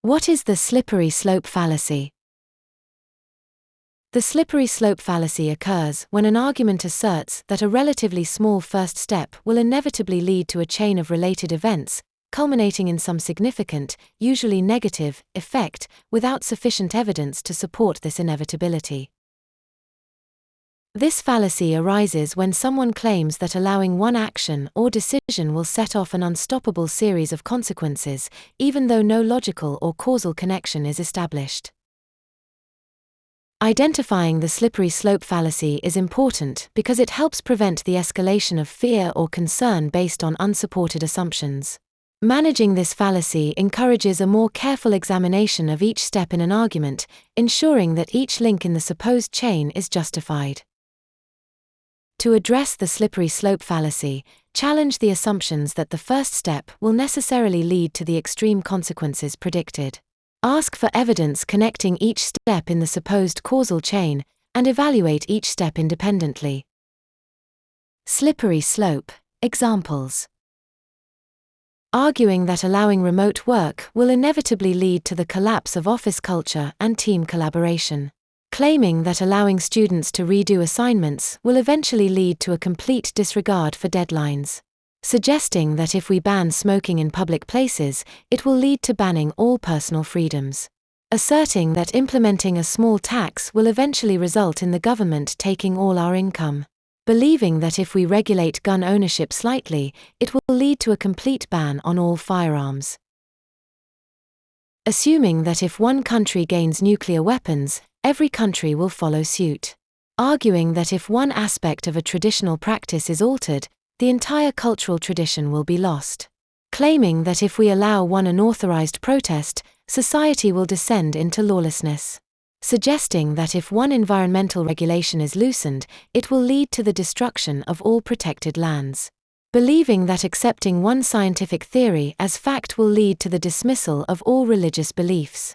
What is the slippery slope fallacy? The slippery slope fallacy occurs when an argument asserts that a relatively small first step will inevitably lead to a chain of related events, culminating in some significant, usually negative, effect, without sufficient evidence to support this inevitability. This fallacy arises when someone claims that allowing one action or decision will set off an unstoppable series of consequences, even though no logical or causal connection is established. Identifying the slippery slope fallacy is important because it helps prevent the escalation of fear or concern based on unsupported assumptions. Managing this fallacy encourages a more careful examination of each step in an argument, ensuring that each link in the supposed chain is justified. To address the slippery slope fallacy, challenge the assumptions that the first step will necessarily lead to the extreme consequences predicted. Ask for evidence connecting each step in the supposed causal chain, and evaluate each step independently. Slippery slope. Examples. Arguing that allowing remote work will inevitably lead to the collapse of office culture and team collaboration. Claiming that allowing students to redo assignments will eventually lead to a complete disregard for deadlines. Suggesting that if we ban smoking in public places, it will lead to banning all personal freedoms. Asserting that implementing a small tax will eventually result in the government taking all our income. Believing that if we regulate gun ownership slightly, it will lead to a complete ban on all firearms. Assuming that if one country gains nuclear weapons, every country will follow suit. Arguing that if one aspect of a traditional practice is altered, the entire cultural tradition will be lost. Claiming that if we allow one unauthorized protest, society will descend into lawlessness. Suggesting that if one environmental regulation is loosened, it will lead to the destruction of all protected lands. Believing that accepting one scientific theory as fact will lead to the dismissal of all religious beliefs.